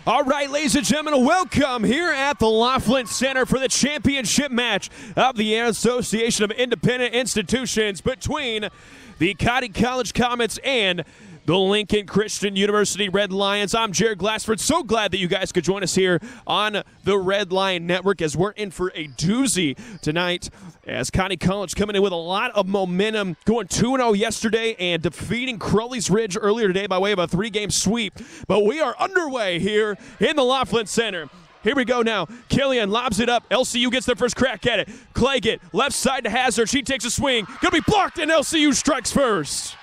All right, ladies and gentlemen, welcome here at the Laughlin Center for the championship match of the Association of Independent Institutions between the Cotty College Comets and the Lincoln Christian University Red Lions. I'm Jared Glassford. So glad that you guys could join us here on the Red Lion Network as we're in for a doozy tonight as Cotty College coming in with a lot of momentum, going 2-0 yesterday and defeating Crowley's Ridge earlier today by way of a 3-game sweep. But we are underway here in the Laughlin Center. Here we go now. Killian lobs it up. LCU gets their first crack at it. Claggett, left side to Hazard. She takes a swing. Gonna be blocked, and LCU strikes first.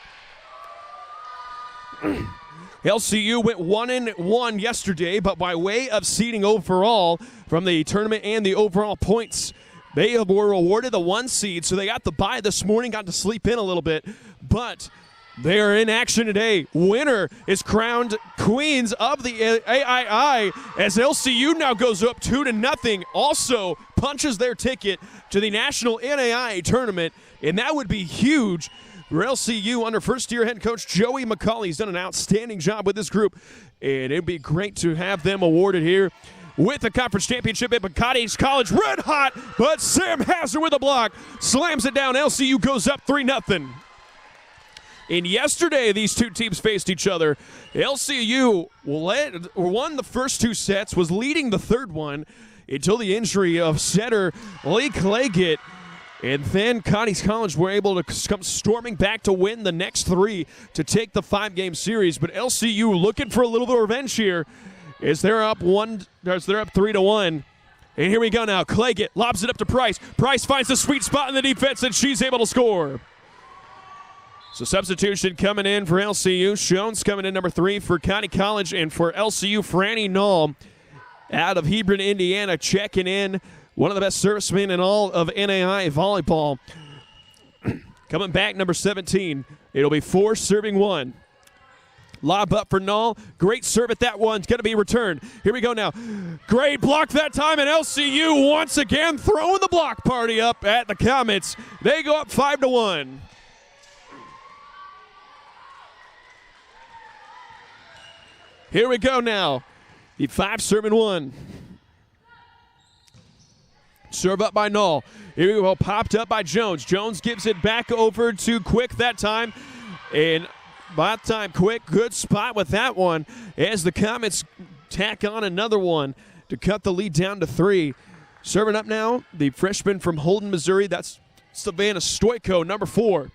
LCU went 1-1 yesterday, but by way of seeding overall from the tournament and the overall points, they were awarded the 1 seed, so they got the bye this morning, got to sleep in a little bit, but they are in action today. Winner is crowned queens of the A.I.I. as LCU now goes up 2-0, also punches their ticket to the National NAIA tournament, and that would be huge for LCU under first-year head coach Joey McCauley. He's done an outstanding job with this group, and it'd be great to have them awarded here with the conference championship at Cotty College. Red hot, but Sam Hazard with a block. Slams it down. LCU goes up 3-0. And yesterday, these two teams faced each other. LCU won the first 2 sets, was leading the third one until the injury of setter Lee Claggett. And then Cotty College were able to come storming back to win the next 3 to take the 5-game series. But LCU looking for a little bit of revenge here as they're up 3-1. And here we go now. Claggett lobs it up to Price. Price finds the sweet spot in the defense, and she's able to score. So substitution coming in for LCU. Jones coming in number 3 for Cotty College, and for LCU, Franny Null out of Hebron, Indiana, checking in. One of the best servicemen in all of NAI volleyball. Coming back, number 17. It'll be 4 serving 1. Lob up for Null. Great serve at that one. It's going to be returned. Here we go now. Great block that time, and LCU once again throwing the block party up at the Comets. They go up 5-1. Here we go now. The 5 serving 1. Serve up by Null. Here we go, popped up by Jones. Jones gives it back over to Quick that time. And by that time, Quick, good spot with that one as the Comets tack on another one to cut the lead down to 3. Serving up now, the freshman from Holden, Missouri. That's Savannah Stoico, number 4.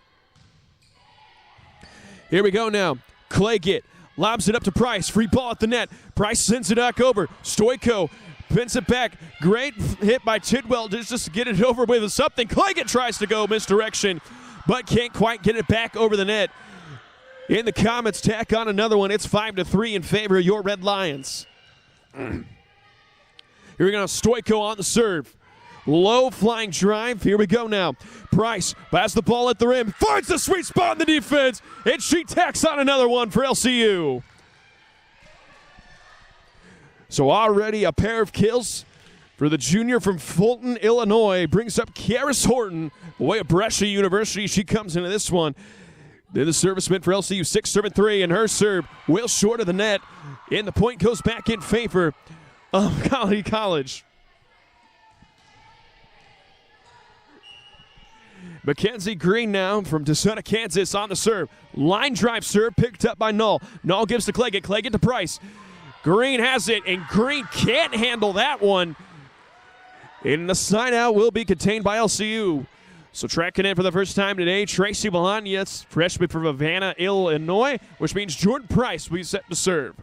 Here we go now. Claggett lobs it up to Price. Free ball at the net. Price sends it back over. Stoico pins it back. Great hit by Tidwell just to get it over with something. Claggett tries to go misdirection, but can't quite get it back over the net. And the Comets tack on another one. It's 5-3 in favor of your Red Lions. Here we go. Stoico on the serve. Low flying drive. Here we go now. Price pass the ball at the rim. Finds the sweet spot in the defense. And she tacks on another one for LCU. So already a pair of kills for the junior from Fulton, Illinois. Brings up Karis Horton, away at Brescia University. She comes into this one. Then the serviceman for LCU, 6 serving 3, and her serve well short of the net. And the point goes back in favor of Cotty College. Mackenzie Green now from DeSoto, Kansas on the serve. Line drive serve picked up by Null. Null gives to Claggett. Claggett to Price. Green has it, and Green can't handle that one. And the side out will be contained by LCU. So tracking in for the first time today, Tracy Bolaños, freshman from Havana, Illinois, which means Jordan Price will be set to serve.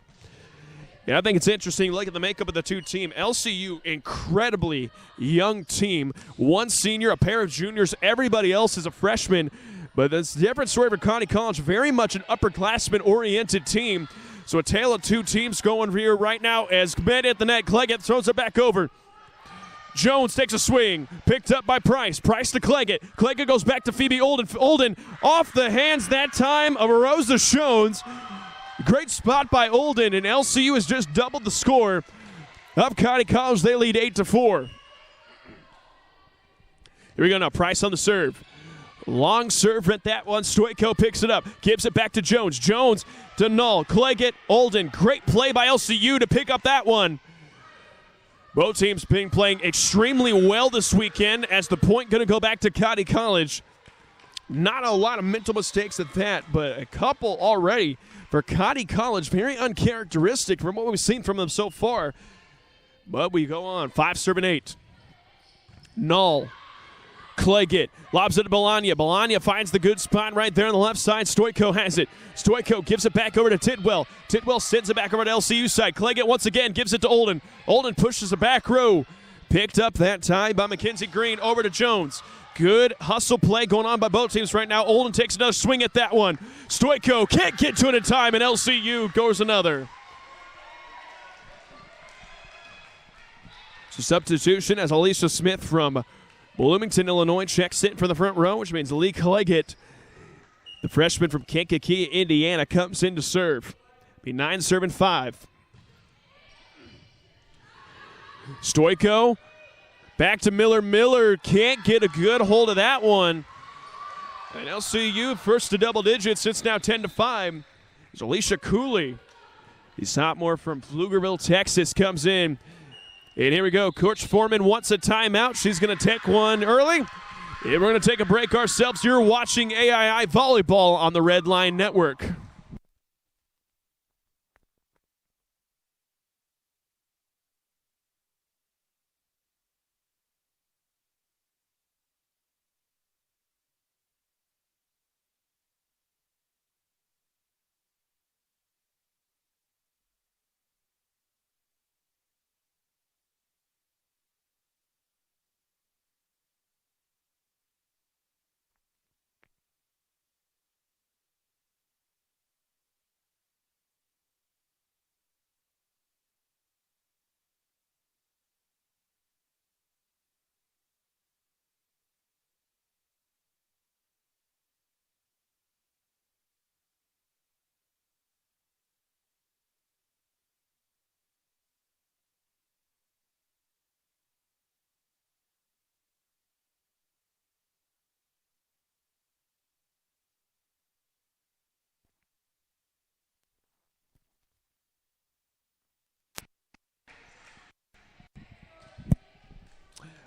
Yeah, I think it's interesting. Look at the makeup of the two teams. LCU, incredibly young team. 1 senior, a pair of juniors. Everybody else is a freshman. But that's a different story for Cotty College. Very much an upperclassman-oriented team. So a tale of 2 teams going here right now as Med at the net. Claggett throws it back over. Jones takes a swing. Picked up by Price. Price to Claggett. Claggett goes back to Phoebe Olden. Olden off the hands that time of Rosa Jones. Great spot by Olden, and LCU has just doubled the score of Cotty College. They lead 8-4. Here we go now. Price on the serve. Long serve at that one. Stoyko picks it up, gives it back to Jones. Jones to Null. Claggett, Olden. Great play by LCU to pick up that one. Both teams been playing extremely well this weekend as the point going to go back to Cottey College. Not a lot of mental mistakes at that, but a couple already for Cottey College. Very uncharacteristic from what we've seen from them so far. But we go on. 5-8. Null. Claggett lobs it to Bologna. Bologna finds the good spot right there on the left side. Stoyko has it. Stoyko gives it back over to Tidwell. Tidwell sends it back over to LCU side. Claggett once again gives it to Olden. Olden pushes the back row. Picked up that time by Mackenzie Green over to Jones. Good hustle play going on by both teams right now. Olden takes another swing at that one. Stoyko can't get to it in time, and LCU goes another. So substitution as Alicia Smith from Bloomington, Illinois, checks in for the front row, which means Lee Claggett, the freshman from Kankakee, Indiana, comes in to serve. Be 9-5. Stoyko back to Miller. Miller can't get a good hold of that one. And LCU first to double digits. It's now 10-5. It's Alicia Cooley, the sophomore from Pflugerville, Texas, comes in. And here we go. Coach Foreman wants a timeout. She's going to take one early. And we're going to take a break ourselves. You're watching A.I.I. Volleyball on the Red Line Network.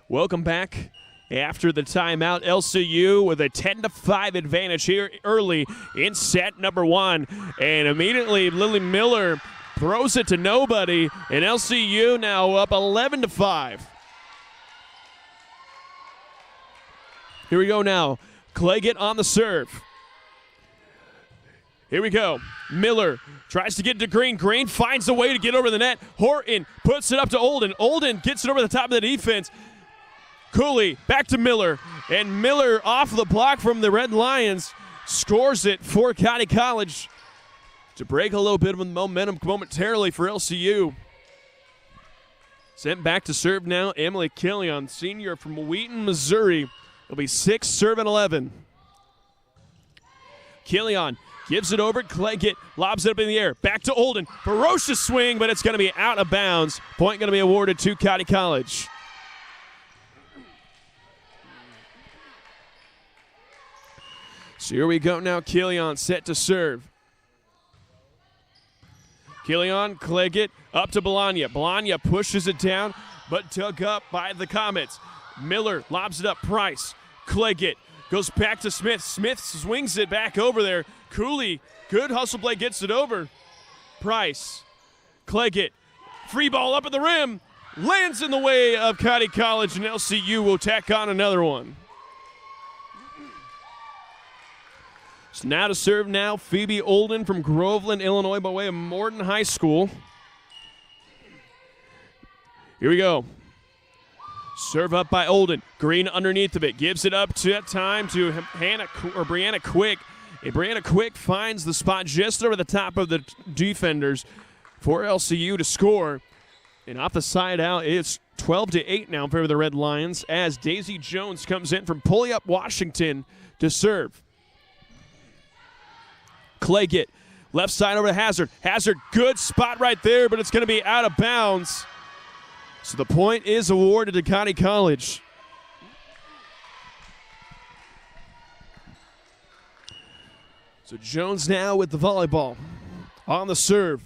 Welcome back after the timeout. LCU with a 10-5 advantage here early in set number one. And immediately Lily Miller throws it to nobody, and LCU now up 11-5. Here we go now. Claggett on the serve. Here we go. Miller tries to get to Green. Green finds a way to get over the net. Horton puts it up to Olden. Olden gets it over the top of the defense. Cooley back to Miller, and Miller off the block from the Red Lions scores it for Cottey College to break a little bit of momentum momentarily for LCU. Sent back to serve now, Emily Killian, senior from Wheaton, Missouri. It'll be 6-11. Killian gives it over. Claggett lobs it up in the air. Back to Olden. Ferocious swing, but it's going to be out of bounds. Point going to be awarded to Cottey College. So here we go now. Killian set to serve. Killian, Claggett, up to Bologna. Bologna pushes it down, but dug up by the Comets. Miller lobs it up. Price. Claggett goes back to Smith. Smith swings it back over there. Cooley, good hustle play, gets it over. Price. Claggett. Free ball up at the rim. Lands in the way of Cottey College, and LCU will tack on another one. So now to serve now, Phoebe Olden from Groveland, Illinois, by way of Morton High School. Here we go. Serve up by Olden. Green underneath of it. Gives it up to that time to Brianna Quick. And Brianna Quick finds the spot just over the top of the defenders for LCU to score. And off the side out, it's 12-8 now in favor of the Red Lions as Daisy Jones comes in from Puyallup, Washington to serve. Claggett, left side over to Hazard. Hazard, good spot right there, but it's going to be out of bounds. So the point is awarded to Cottey College. So Jones now with the volleyball on the serve.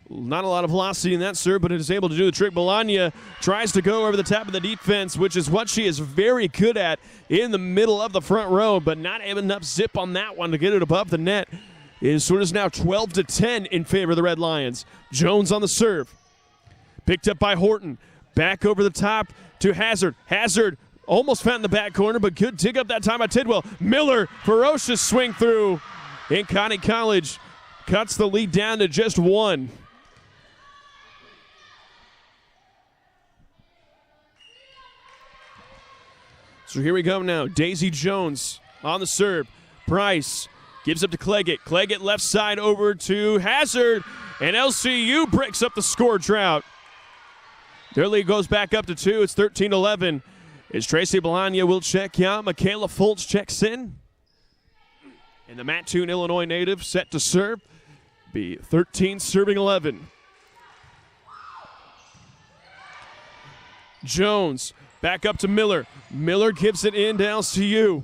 Not a lot of velocity in that serve, but it is able to do the trick. Bologna tries to go over the top of the defense, which is what she is very good at in the middle of the front row, but not having enough zip on that one to get it above the net. It is now 12-10 in favor of the Red Lions. Jones on the serve. Picked up by Horton. Back over the top to Hazard. Hazard almost found in the back corner, but good dig up that time by Tidwell. Miller, ferocious swing through. And Connie College cuts the lead down to just 1. So here we go now. Daisy Jones on the serve. Price gives up to Cleggett. Cleggett left side over to Hazard. And LCU breaks up the score drought. Their lead goes back up to 2. It's 13-11. As Tracy Bologna will check out. Michaela Foltz checks in. And the Mattoon, Illinois native set to serve. Be 13 serving 11. Jones back up to Miller. Miller gives it in to LCU.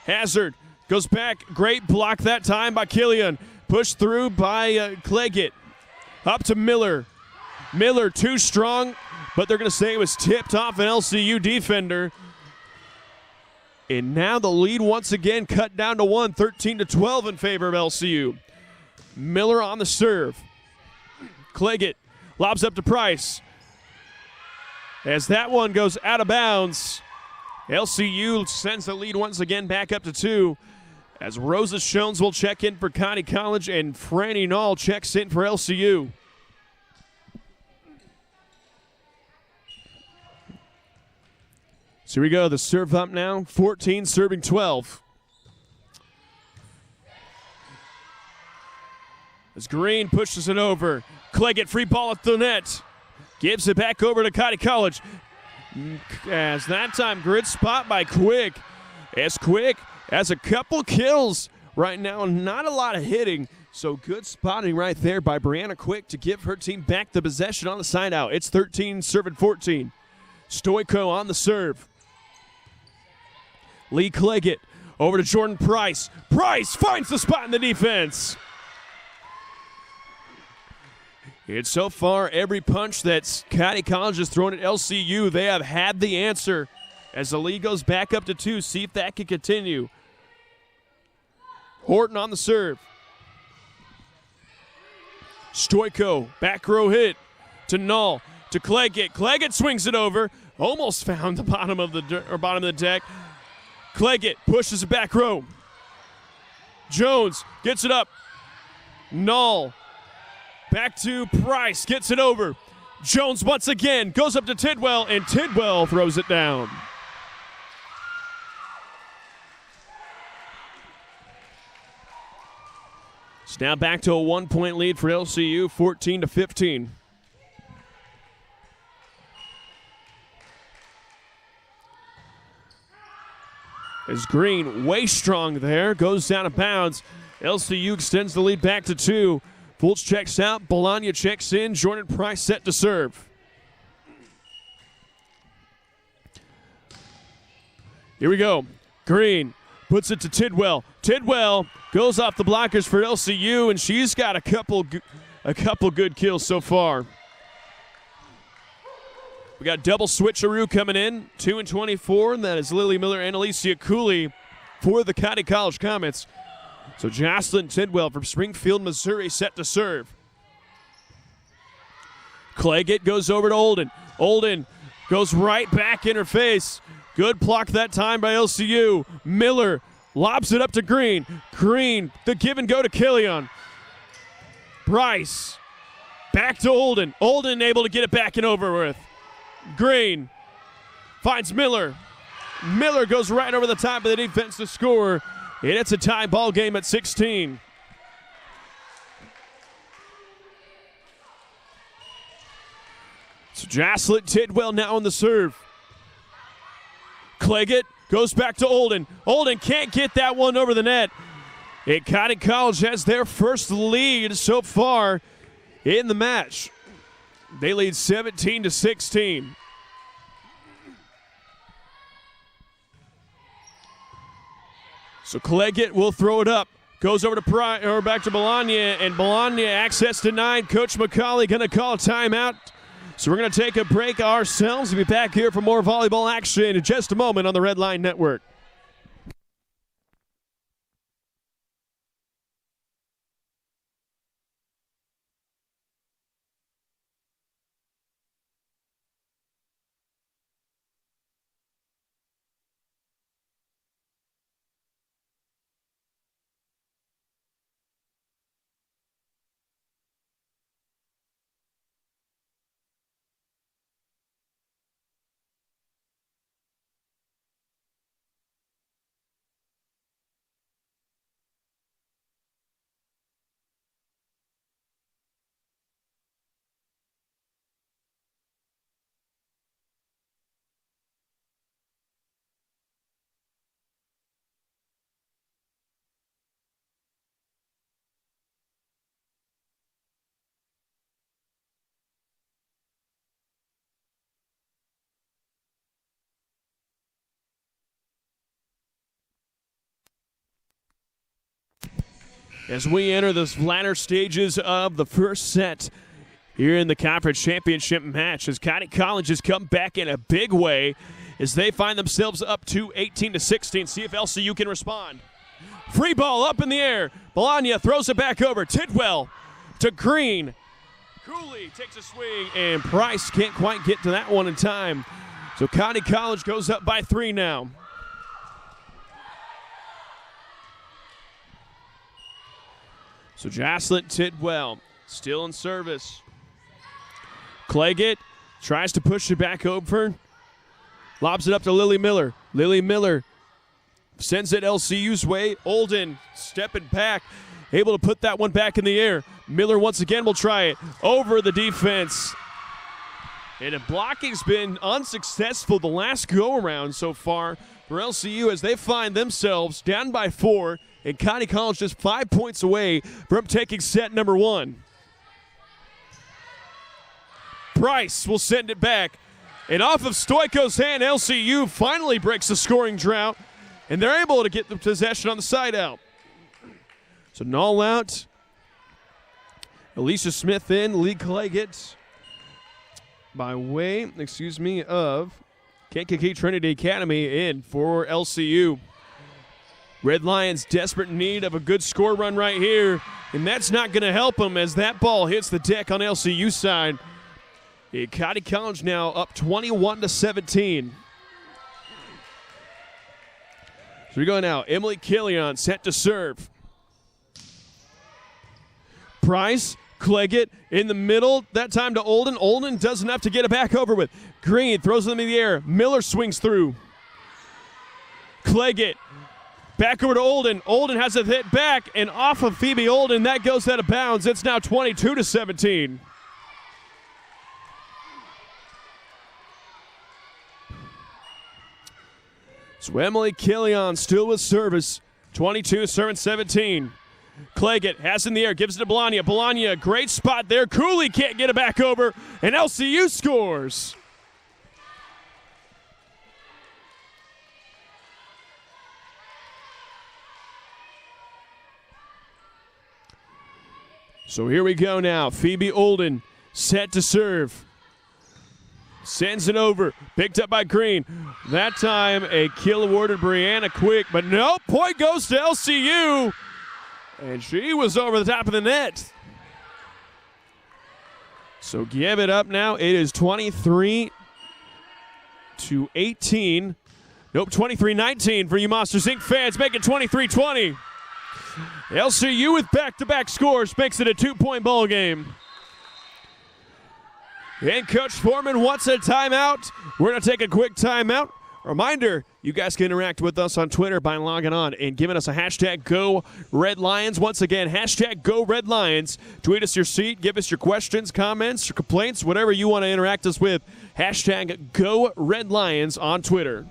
Hazard goes back. Great block that time by Killian. Pushed through by Cleggett. Up to Miller. Miller too strong, but they're going to say it was tipped off an LCU defender. And now the lead once again cut down to 1, 13-12 in favor of LCU. Miller on the serve. Cleggett lobs up to Price. As that one goes out of bounds, LCU sends the lead once again back up to 2. As Rosa Shones will check in for Connie College and Franny Nall checks in for LCU. So here we go, the serve up now, 14 serving 12. As Green pushes it over, Cleggett free ball at the net. Gives it back over to Connie College. As that time, grid spot by Quick. As Quick has a couple kills right now, not a lot of hitting. So good spotting right there by Brianna Quick to give her team back the possession on the side out. It's 13 serving 14. Stoico on the serve. Lee Cleggett over to Jordan Price. Price finds the spot in the defense. And so far, every punch that Connie College has thrown at LCU, they have had the answer. As the lead goes back up to 2, see if that can continue. Horton on the serve. Stoico, back row hit to Null, to Cleggett. Cleggett swings it over. Almost found the bottom of the deck. Cleggett pushes it back row. Jones gets it up. Null. Back to Price, gets it over. Jones once again goes up to Tidwell, and Tidwell throws it down. It's now back to a 1-point lead for LCU, 14-15. As Green, way strong there, goes down of bounds. LCU extends the lead back to 2. Fultz checks out, Bologna checks in, Jordan Price set to serve. Here we go. Green puts it to Tidwell. Tidwell goes off the blockers for LCU, and she's got a couple good kills so far. We got double switcheroo coming in, 2 and 24, and that is Lily Miller and Alicia Cooley for the Connie College Comets. So Jocelyn Tidwell from Springfield, Missouri, set to serve. Cleggett goes over to Olden. Olden goes right back in her face. Good block that time by LCU. Miller lobs it up to Green. Green, the give and go to Killian. Bryce, back to Olden. Olden able to get it back and over with. Green finds Miller. Miller goes right over the top of the defense to score. And it's a tie ball game at 16. So Jocelyn Tidwell now on the serve. Cleggett goes back to Olden. Olden can't get that one over the net. And Connie College has their first lead so far in the match. They lead 17-16. So Cleggett will throw it up. Goes over to back to Bologna, and Bologna access denied. Coach McCauley going to call a timeout. So we're going to take a break ourselves. We'll be back here for more volleyball action in just a moment on the Red Line Network. As we enter the latter stages of the first set here in the conference championship match, as County College has come back in a big way as they find themselves up to 18-16. See if LCU can respond. Free ball up in the air. Bologna throws it back over. Tidwell to Green. Cooley takes a swing, and Price can't quite get to that one in time. So County College goes up by 3 now. So Jocelyn Tidwell still in service. Cleggett tries to push it back over. Lobs it up to Lily Miller. Lily Miller sends it LCU's way. Olden stepping back, able to put that one back in the air. Miller once again will try it over the defense. And the blocking's been unsuccessful the last go-around so far for LCU as they find themselves down by 4. And County College just 5 points away from taking set number 1. Price will send it back. And off of Stoico's hand, LCU finally breaks the scoring drought. And they're able to get the possession on the side out. So null out. Alicia Smith in, Lee Cleggett by way, of Kankakee Trinity Academy in for LCU. Red Lions desperate in need of a good score run right here, and that's not going to help them as that ball hits the deck on LCU side. County College now up 21-17. So we go now. Emily Killian set to serve. Price, Cleggett in the middle. That time to Olden. Olden does enough to get it back over with. Green throws them in the air. Miller swings through. Cleggett back over to Olden. Olden has a hit back, and off of Phoebe Olden, that goes out of bounds. It's now 22-17. So Emily Killian still with service. 22 serving 17. Cleggett has in the air, gives it to Bologna. Bologna, great spot there. Cooley can't get it back over, and LCU scores. So here we go now. Phoebe Olden set to serve. Sends it over. Picked up by Green. That time a kill awarded Brianna Quick, but no, point goes to LCU. And she was over the top of the net. So give it up now. It is 23-18. Nope, 23-19 for you Monsters Inc. fans. Make it 23-20. LCU with back-to-back scores makes it a 2-point ball game. And Coach Foreman wants a timeout. We're going to take a quick timeout. Reminder, you guys can interact with us on Twitter by logging on and giving us a hashtag #GoRedLions. Once again, hashtag #GoRedLions. Tweet us your seat, give us your questions, comments, your complaints, whatever you want to interact us with. Hashtag #GoRedLions on Twitter.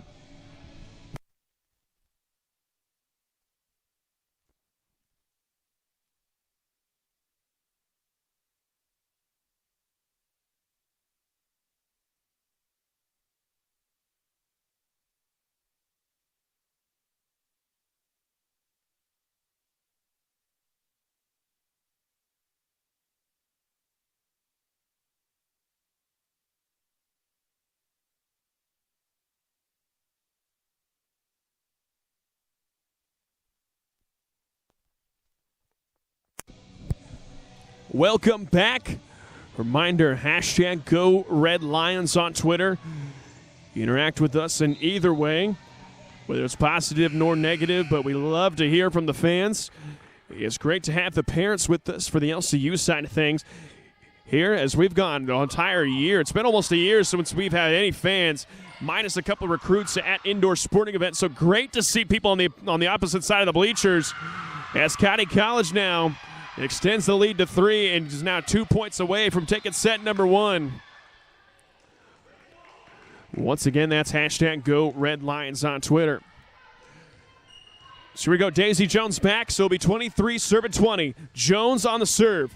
Welcome back. Reminder, hashtag Go Red Lions on Twitter. Interact with us in either way, whether it's positive nor negative, but we love to hear from the fans. It's great to have the parents with us for the LCU side of things. Here, as we've gone the entire year, it's been almost a year since we've had any fans, minus a couple of recruits at indoor sporting events. So great to see people on the opposite side of the bleachers. As County College now extends the lead to 3 and is now 2 points away from taking set number 1. Once again, that's hashtag Go Red Lions on Twitter. So here we go. Daisy Jones back, so it'll be 23 serving 20. Jones on the serve.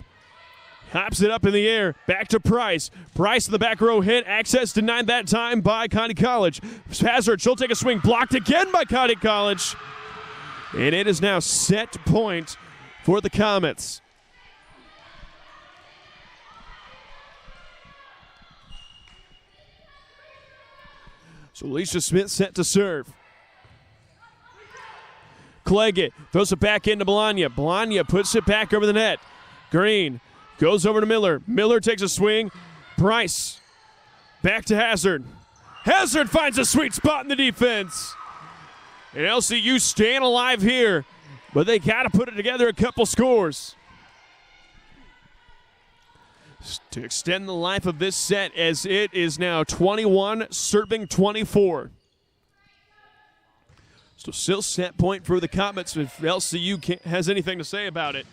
Hops it up in the air. Back to Price. Price in the back row hit. Access denied that time by County College. Hazard, she'll take a swing. Blocked again by County College. And it is now set point for the Comets. So Alicia Smith set to serve. Cleggett throws it back into Bologna. Bologna puts it back over the net. Green goes over to Miller. Miller takes a swing. Price back to Hazard. Hazard finds a sweet spot in the defense. And LCU staying alive here, but they got to put it together a couple scores to extend the life of this set, as it is now 21 serving 24. So still set point for the Comets if LCU has anything to say about it.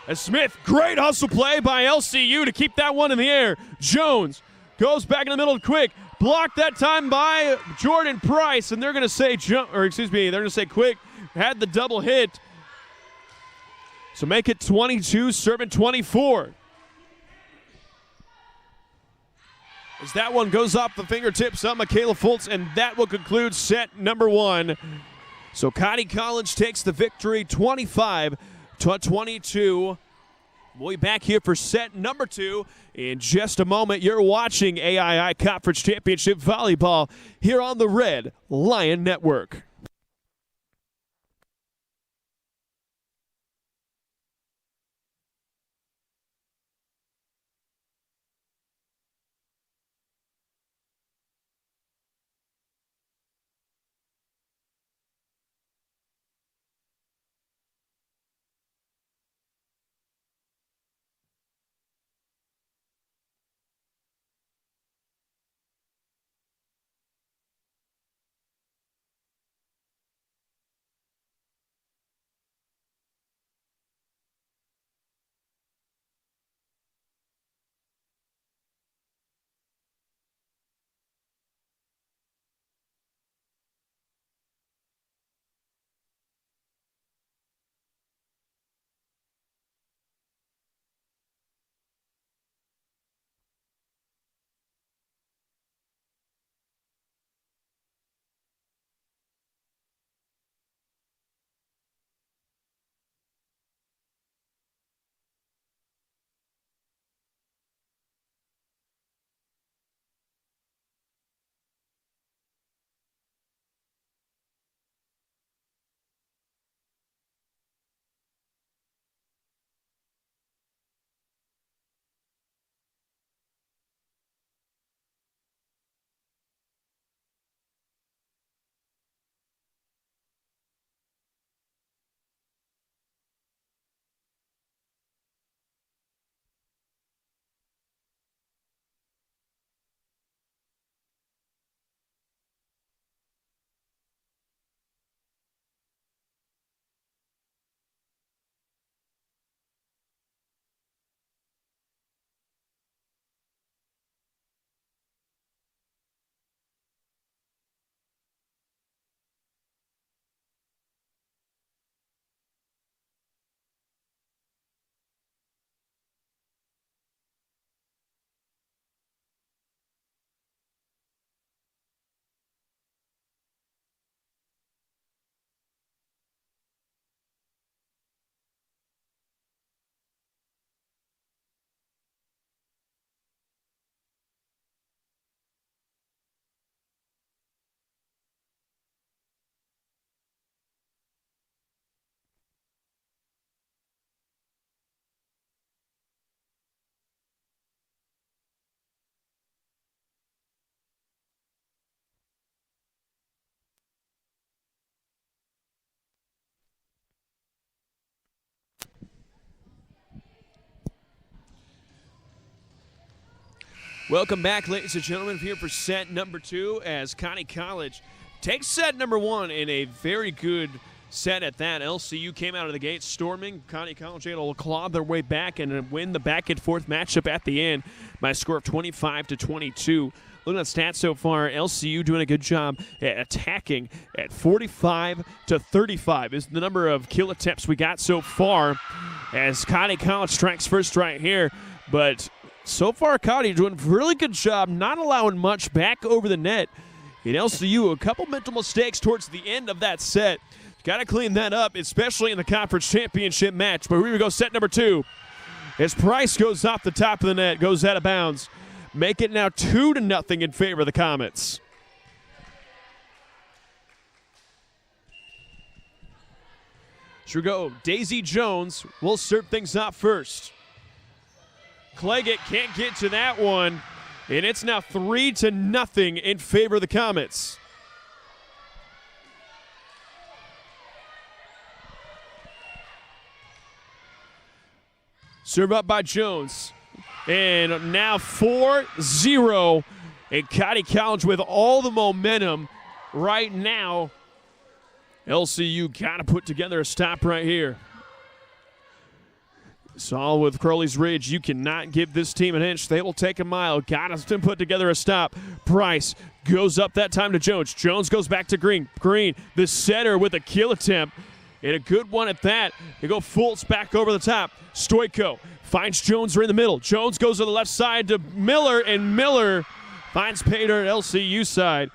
As Smith, great hustle play by LCU to keep that one in the air. Jones goes back in the middle quick. Blocked that time by Jordan Price, and they're going to say they're going to say Quick had the double hit. So make it 22 serving 24. As that one goes off the fingertips of Michaela Fultz, and that will conclude set number 1. So County College takes the victory 25-22. We'll be back here for set number 2 in just a moment. You're watching A.I.I. Conference Championship Volleyball here on the Red Lion Network. Welcome back, ladies and gentlemen, here for set number 2 as Connie College takes set number 1 in a very good set at that. LCU came out of the gate storming. Connie College able to claw their way back and win the back and forth matchup at the end by a score of 25-22. Looking at stats so far, LCU doing a good job at attacking at 45-35 is the number of kill attempts we got so far as Connie College strikes first right here. But so far, Connie doing a really good job not allowing much back over the net. In LCU, a couple mental mistakes towards the end of that set. Got to clean that up, especially in the conference championship match. But here we go, set number 2. As Price goes off the top of the net, goes out of bounds. Make it now 2-0 in favor of the Comets. Here we go. Daisy Jones will serve things up first. Cleggett can't get to that one, and it's now 3-0 in favor of the Comets. Serve up by Jones. And now 4-0. And Connie College with all the momentum right now. LCU got to put together a stop right here. Saw with Crowley's Ridge, you cannot give this team an inch. They will take a mile. Got us to put together a stop. Price goes up that time to Jones. Jones goes back to Green. Green, the setter with a kill attempt. And a good one at that. They go Fultz back over the top. Stoico finds Jones right in the middle. Jones goes to the left side to Miller, and Miller finds Pater at LCU side.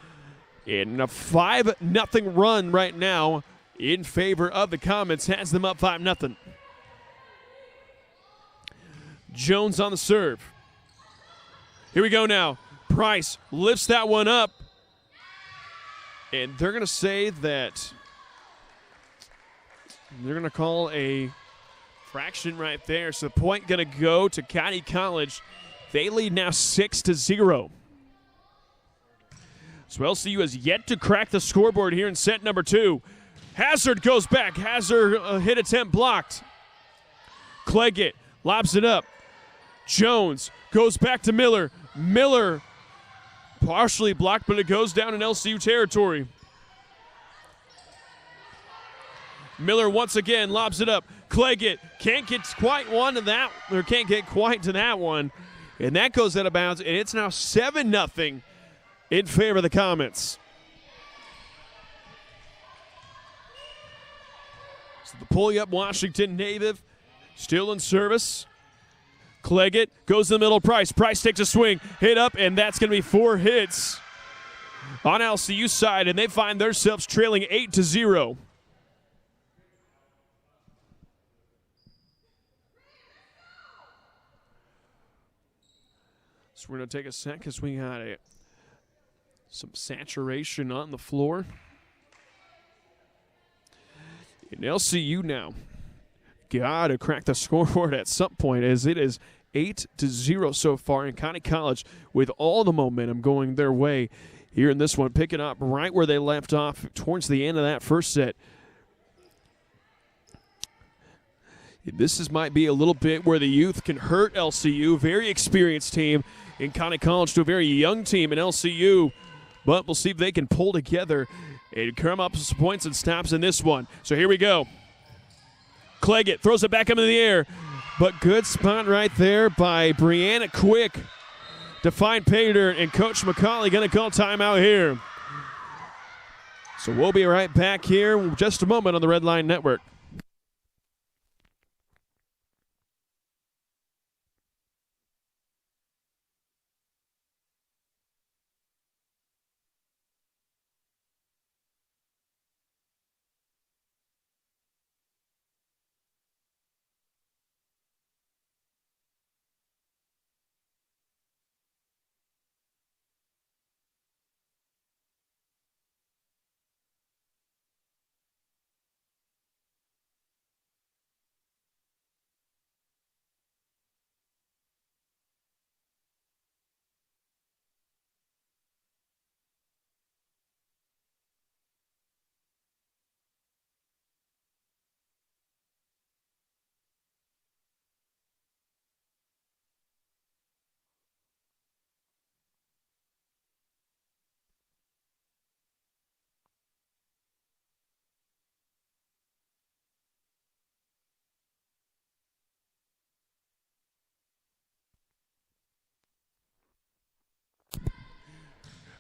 In a 5-0 run right now in favor of the Comets, has them up 5-0. Jones on the serve. Here we go now. Price lifts that one up. And they're going to say that they're going to call a fraction right there. So the point going to go to Connie College. They lead now 6-0. So LCU has yet to crack the scoreboard here in set number 2. Hazard goes back. Hazard hit attempt blocked. Cleggett lobs it up. Jones goes back to Miller. Miller partially blocked, but it goes down in LCU territory. Miller once again lobs it up. Cleggett can't get quite to that one. And that goes out of bounds, and it's now 7-0 in favor of the Comets. So the Pulliup Washington native still in service. Cleggett goes to the middle. Price. Price takes a swing. Hit up, and that's going to be 4 hits on LCU side, and they find themselves trailing 8-0. So we're going to take a sec because we got some saturation on the floor. And LCU now got to crack the scoreboard at some point, as it is 8-0 so far. And Connie College with all the momentum going their way here in this one, picking up right where they left off towards the end of that first set. Might be a little bit where the youth can hurt LCU. Very experienced team in Connie College to a very young team in LCU. But we'll see if they can pull together and come up with some points and stops in this one. So here we go. Cleggett throws it back up in the air. But good spot right there by Brianna Quick to find Pater, and Coach McCauley going to call timeout here. So we'll be right back here in just a moment on the Red Line Network.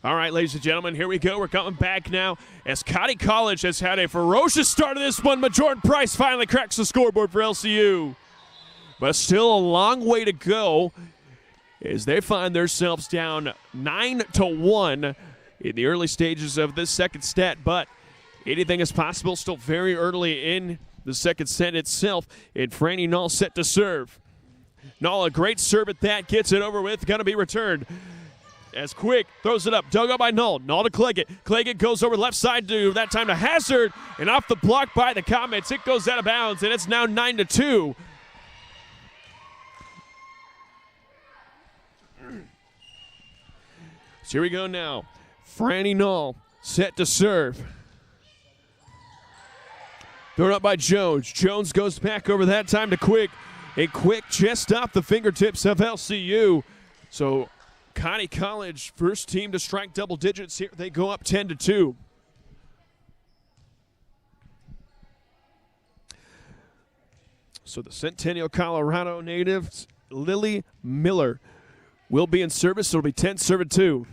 All right, ladies and gentlemen, here we go. We're coming back now as County College has had a ferocious start of this one, but Jordan Price finally cracks the scoreboard for LCU. But still a long way to go as they find themselves down 9-1 in the early stages of this second set, but anything is possible still very early in the second set itself, and Franny Null set to serve. Null, a great serve at that, gets it over with, gonna be returned. As Quick throws it up, dug up by Null. Null to Cleggett. Cleggett goes over left side to that time to Hazard, and off the block by the Comets. It goes out of bounds, and it's now 9-2. So here we go now. Franny Null set to serve. Thrown up by Jones. Jones goes back over that time to Quick. A Quick just off the fingertips of LCU. So County College, first team to strike double digits here. They go up 10-2. So the Centennial, Colorado native, Lily Miller, will be in service. It'll be 10-2.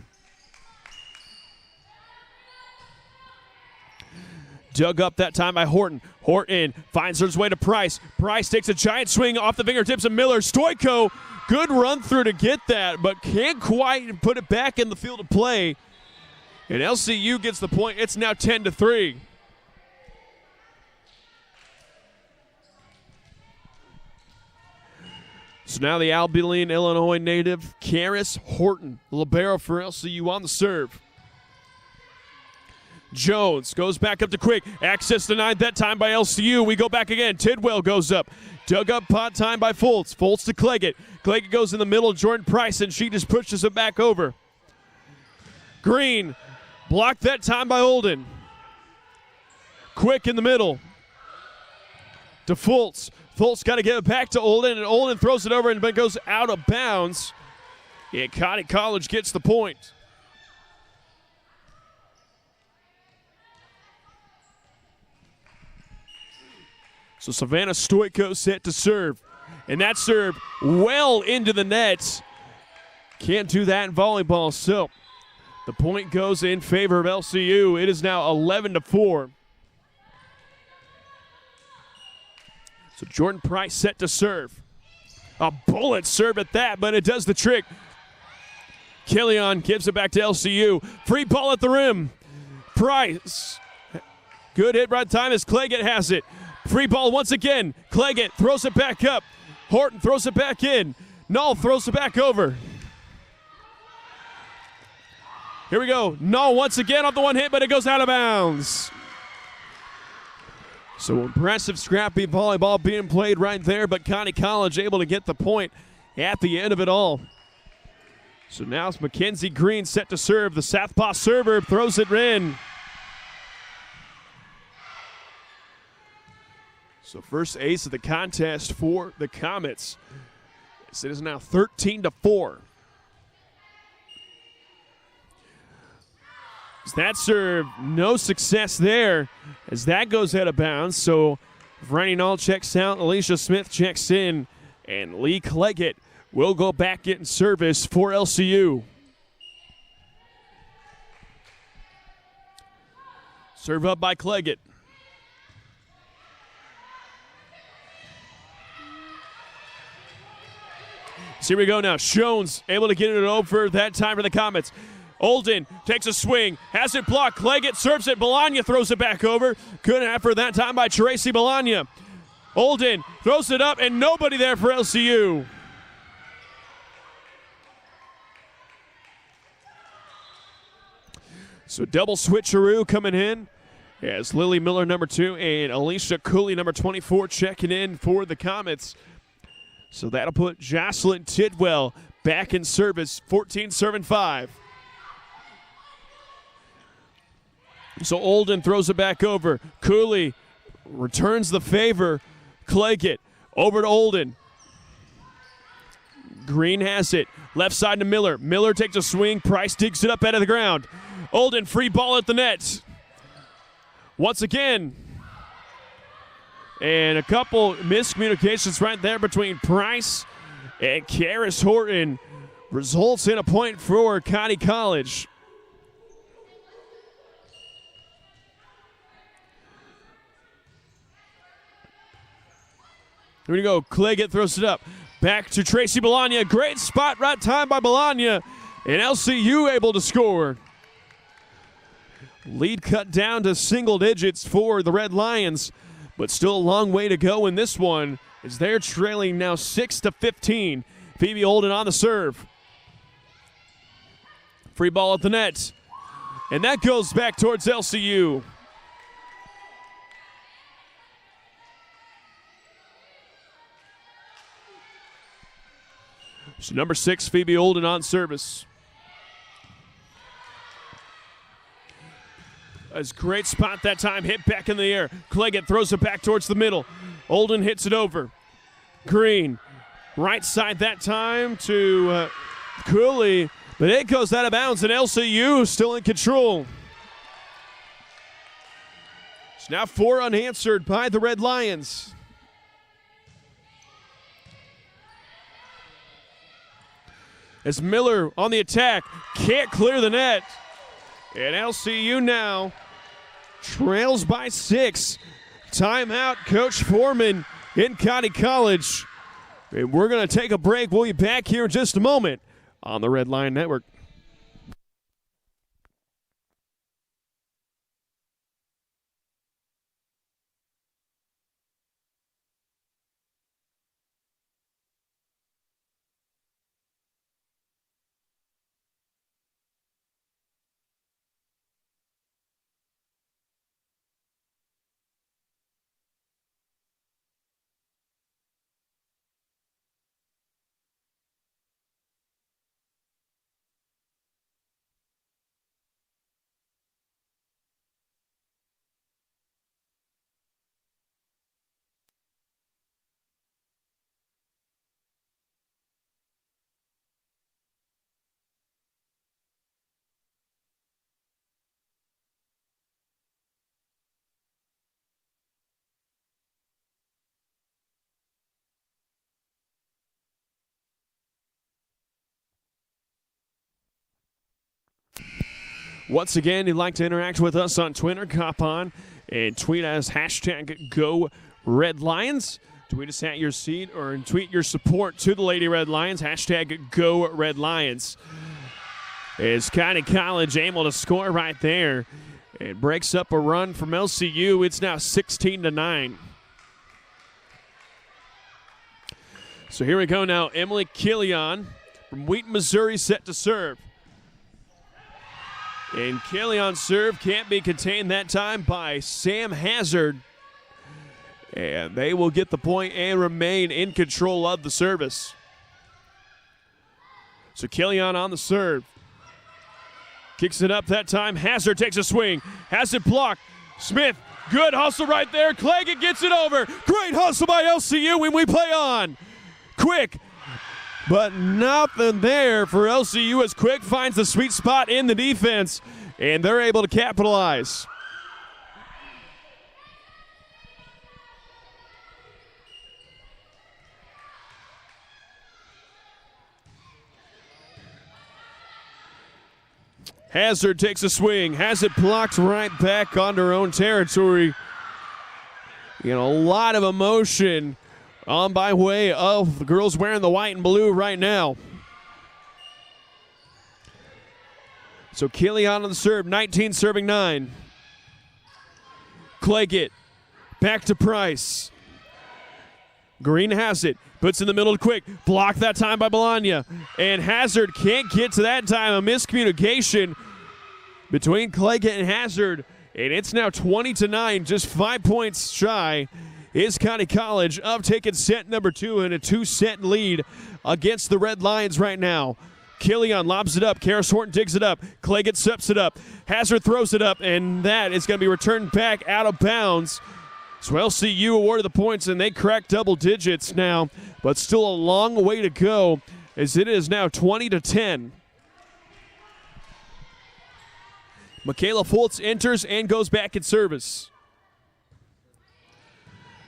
Dug up that time by Horton. Horton finds his way to Price. Price takes a giant swing off the fingertips of Miller. Stoico, good run through to get that, but can't quite put it back in the field of play. And LCU gets the point. It's now 10-3. So now the Abilene, Illinois native, Karis Horton, libero for LCU on the serve. Jones goes back up to Quick. Access denied that time by LCU. We go back again. Tidwell goes up. Dug up pot time by Foltz. Foltz to Cleggett. Cleggett goes in the middle. Jordan Price, and she just pushes it back over. Green blocked that time by Olden. Quick in the middle to Foltz. Foltz got to give it back to Olden, and Olden throws it over and goes out of bounds. And County College gets the point. So Savannah Stoico set to serve. And that serve well into the net. Can't do that in volleyball. So the point goes in favor of LCU. It is now 11-4. So Jordan Price set to serve. A bullet serve at that, but it does the trick. Killian gives it back to LCU. Free ball at the rim. Price. Good hit right time as Cleggett has it. Free ball once again. Cleggett throws it back up. Horton throws it back in. Null throws it back over. Here we go. Null once again off the one hit, but it goes out of bounds. So impressive, scrappy volleyball being played right there, but County College able to get the point at the end of it all. So now it's Mackenzie Green set to serve. The southpaw server throws it in. So first ace of the contest for the Comets. It is now 13-4. That serve, no success there as that goes out of bounds. So Franny Null checks out, Alicia Smith checks in, and Lee Cleggett will go back in service for LCU. Serve up by Cleggett. So here we go now. Jones able to get it over that time for the Comets. Olden takes a swing, has it blocked. Cleggett serves it. Bologna throws it back over. Good effort that time by Tracy Bologna. Olden throws it up, and nobody there for LCU. So double switcheroo coming in as Lily Miller, number 2, and Alicia Cooley, number 24, checking in for the Comets. So that'll put Jocelyn Tidwell back in service, 14-5. So Olden throws it back over. Cooley returns the favor. Cleggett over to Olden. Green has it. Left side to Miller. Miller takes a swing. Price digs it up out of the ground. Olden, free ball at the net. Once again. And a couple miscommunications right there between Price and Karis Horton results in a point for County College. Here we go. Claggett throws it up. Back to Tracy Bologna. Great spot, right time by Bologna. And LCU able to score. Lead cut down to single digits for the Red Lions, but still a long way to go in this one as they're trailing now 6-15. Phoebe Olden on the serve. Free ball at the net. And that goes back towards LCU. So number 6, Phoebe Olden on service. That's a great spot that time. Hit back in the air. Claggett throws it back towards the middle. Olden hits it over. Green. Right side that time to Cooley. But it goes out of bounds, and LCU still in control. It's now 4 unanswered by the Red Lions. As Miller on the attack, can't clear the net. And LCU now trails by 6. Timeout, Coach Foreman in County College. And we're going to take a break. We'll be back here in just a moment on the Red Line Network. Once again, you'd like to interact with us on Twitter, hop on and tweet us #GoRedLions. Tweet us at your seat or tweet your support to the Lady Red Lions, #GoRedLions. Is County College able to score right there? It breaks up a run from LCU. It's now 16-9. So here we go now. Emily Killian from Wheaton, Missouri, set to serve. And Killian's serve can't be contained that time by Sam Hazard. And they will get the point and remain in control of the service. So Killian on the serve. Kicks it up that time. Hazard takes a swing. Has it blocked. Smith, good hustle right there. Claggett gets it over. Great hustle by LCU when we play on. Quick. But nothing there for LCU as Quick finds the sweet spot in the defense, and they're able to capitalize. Hazard takes a swing, has it blocked right back onto her own territory. You know, a lot of emotion on by way of the girls wearing the white and blue right now. So Killian on the serve, 19 serving 9. Claggett, back to Price. Green has it, puts in the middle quick, blocked that time by Bologna. And Hazard can't get to that time, a miscommunication between Claggett and Hazard. And it's now 20-9, just 5 points shy. Is County College of taking set number 2 in a 2-set lead against the Red Lions right now. Killian lobs it up. Karis Horton digs it up. Claggett steps it up. Hazard throws it up, and that is going to be returned back out of bounds. So LCU awarded the points, and they crack double digits now, but still a long way to go as it is now 20-10. Michaela Fultz enters and goes back in service.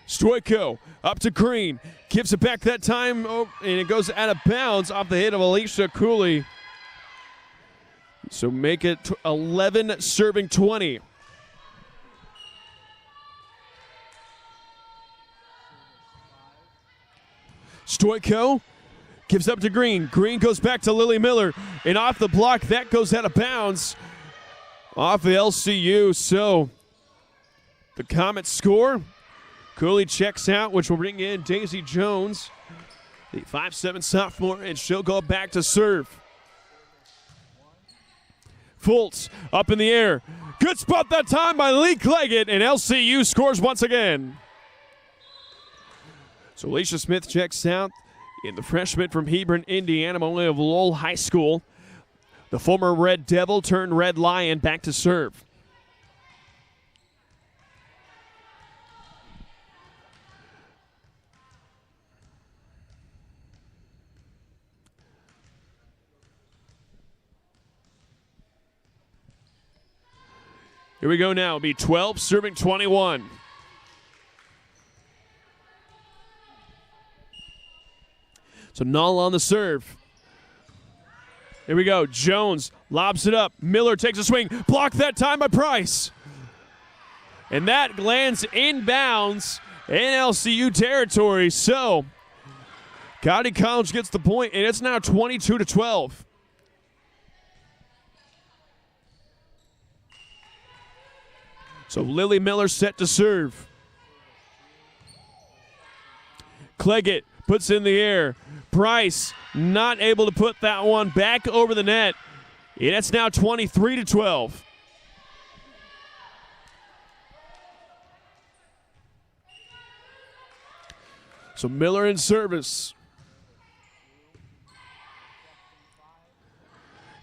Stoyko up to Green, gives it back that time, and it goes out of bounds off the hit of Alicia Cooley. So make it 11 serving 20. Stoico gives up to Green. Green goes back to Lily Miller. And off the block, that goes out of bounds off the LCU. So the Comets score. Cooley checks out, which will bring in Daisy Jones, the 5'7" sophomore, and she'll go back to serve. Fultz up in the air. Good spot that time by Lee Cleggett, and LCU scores once again. So Alicia Smith checks out, in the freshman from Hebron, Indiana, only of Lowell High School. The former Red Devil turned Red Lion back to serve. Here we go now. It'll be 12 serving 21. So Null on the serve. Here we go. Jones lobs it up. Miller takes a swing. Blocked that time by Price. And that lands inbounds in LCU territory. So County College gets the point, and it's now 22-12. So Lily Miller set to serve. Cleggett puts in the air. Price not able to put that one back over the net. And it's now 23-12. So Miller in service.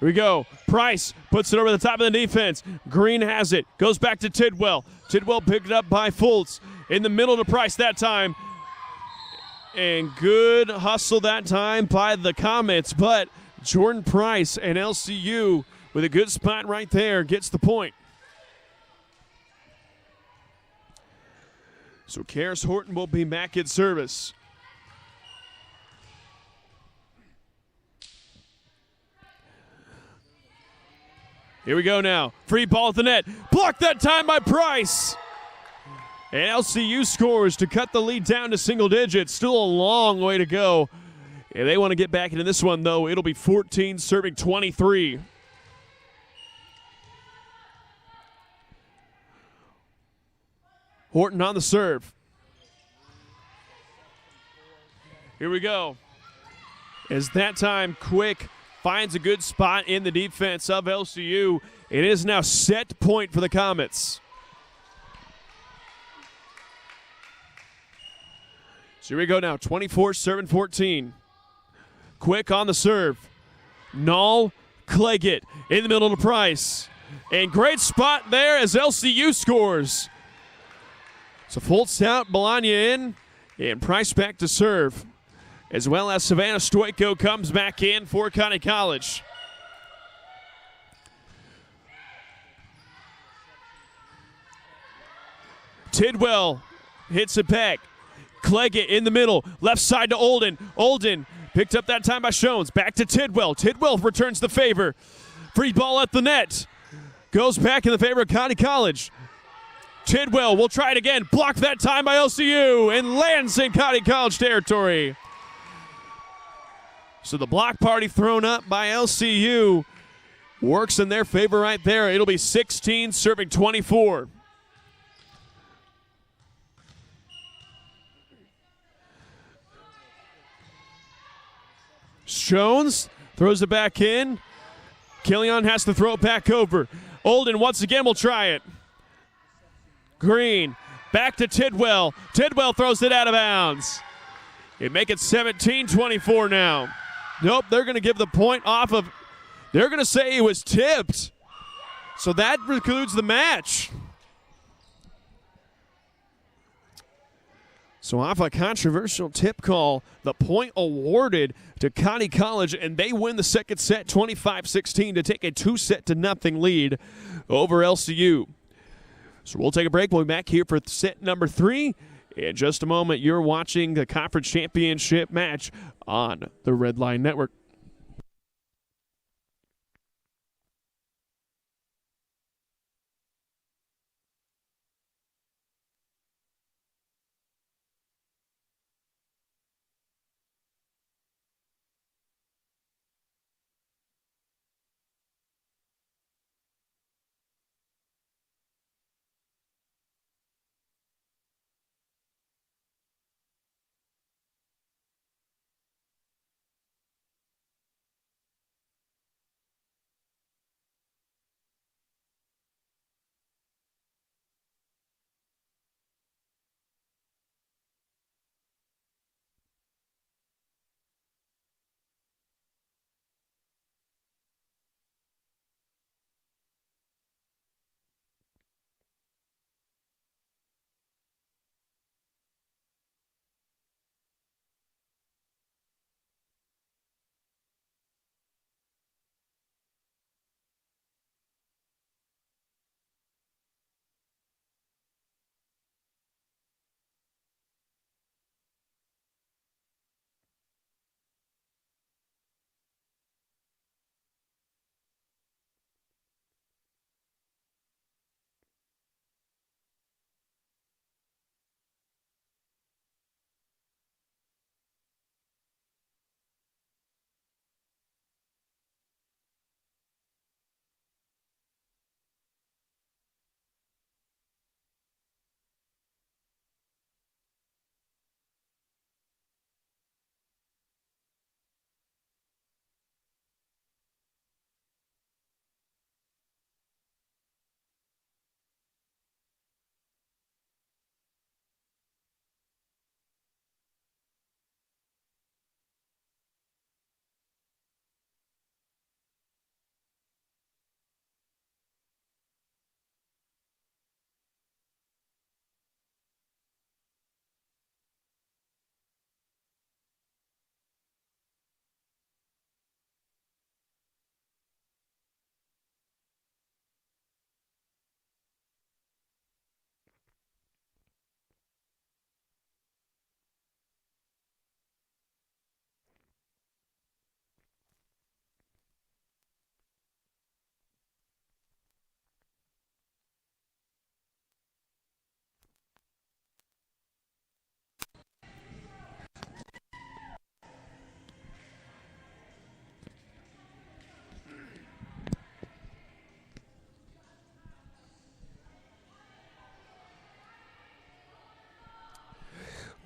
Here we go. Price puts it over the top of the defense. Green has it. Goes back to Tidwell. Tidwell picked up by Fultz. In the middle to Price that time. And good hustle that time by the Comets. But Jordan Price and LCU with a good spot right there gets the point. So Karis Horton will be back in service. Here we go now. Free ball at the net. Blocked that time by Price. And LCU scores to cut the lead down to single digits. Still a long way to go. If they want to get back into this one, though, it'll be 14 serving 23. Horton on the serve. Here we go. As that time, Quick finds a good spot in the defense of LCU. It is now set point for the Comets. So here we go now, 24 serving 14. Quick on the serve. Null, Cleggett in the middle to Price. And great spot there as LCU scores. So Fultz out, Bologna in, and Price back to serve. As well as Savannah Stoico comes back in for County College. Tidwell hits it back. Cleggett in the middle, left side to Olden. Olden picked up that time by Shones. Back to Tidwell. Tidwell returns the favor. Free ball at the net. Goes back in the favor of County College. Tidwell will try it again. Blocked that time by LCU and lands in County College territory. So the block party thrown up by LCU works in their favor right there. It'll be 16 serving 24. Jones throws it back in. Killian has to throw it back over. Olden once again will try it. Green back to Tidwell. Tidwell throws it out of bounds. They make it 17-24 now. Nope, they're going to give the point off of, they're going to say it was tipped. So that concludes the match. So off a controversial tip call, the point awarded to County College, and they win the second set 25-16 to take a 2-0 lead over LCU. So we'll take a break. We'll be back here for set number 3. In just a moment, you're watching the conference championship match on the Red Line Network.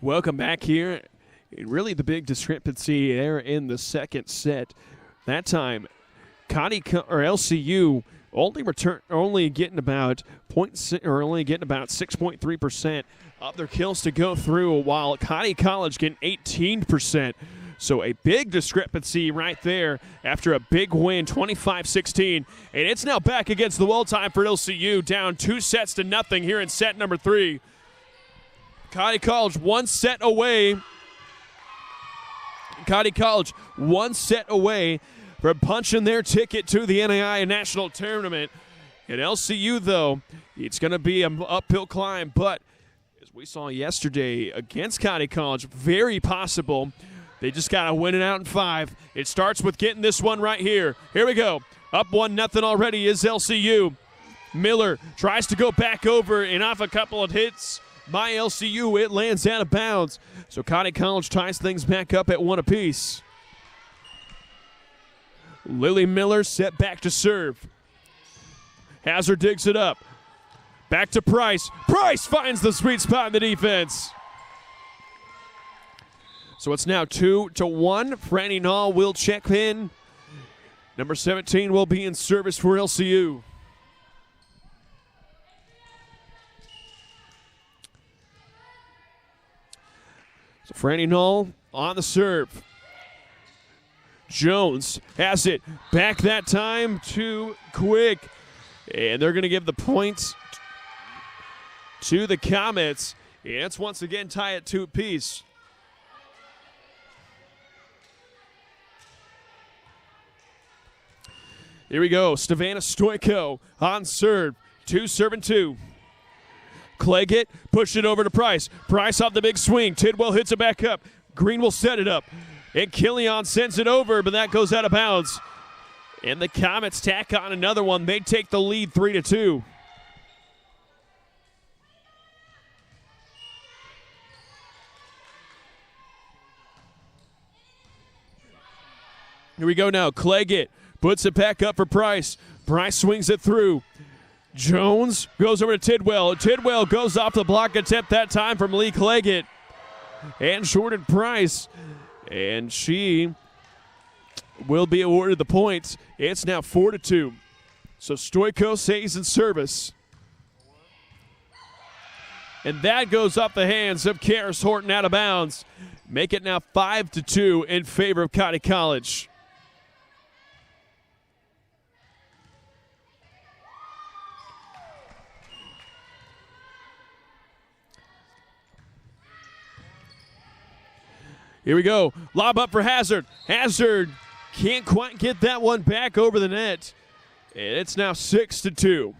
Welcome back here. And really the big discrepancy there in the second set. That time, LCU only getting about 6.3% of their kills to go through, while Connie College getting 18%. So a big discrepancy right there after a big win, 25-16. And it's now back against the wall. Time for LCU, down 2-0 here in set number 3. Connie College one set away from punching their ticket to the A.I.I National Tournament. At LCU, though, it's going to be an uphill climb, but as we saw yesterday against Connie College, very possible. They just got to win it out in 5. It starts with getting this one right here. Here we go. Up 1-0 already is LCU. Miller tries to go back over, and off a couple of hits by LCU, it lands out of bounds. So Connie College ties things back up at 1 apiece. Lily Miller set back to serve. Hazard digs it up. Back to Price. Price finds the sweet spot in the defense. So it's now 2-1. Franny Nall will check in. Number 17 will be in service for LCU. So Franny Nall on the serve. Jones has it back that time to Quick. And they're going to give the points to the Comets. And it's once again tie at 2 apiece. Here we go. Stevana Stoyko on serve. 2-2. Cleggett push it over to Price. Price off the big swing. Tidwell hits it back up. Green will set it up. And Killian sends it over, but that goes out of bounds. And the Comets tack on another one. They take the lead 3-2. Here we go now. Cleggett puts it back up for Price. Price swings it through. Jones goes over to Tidwell. Tidwell goes off the block attempt that time from Lee Cleggett. And shorted Price. And she will be awarded the points. It's now 4-2. So Stoyko stays in service. And that goes off the hands of Karis Horton out of bounds. Make it now 5-2 in favor of Connie College. Here we go. Lob up for Hazard. Hazard can't quite get that one back over the net. And it's now 6-2.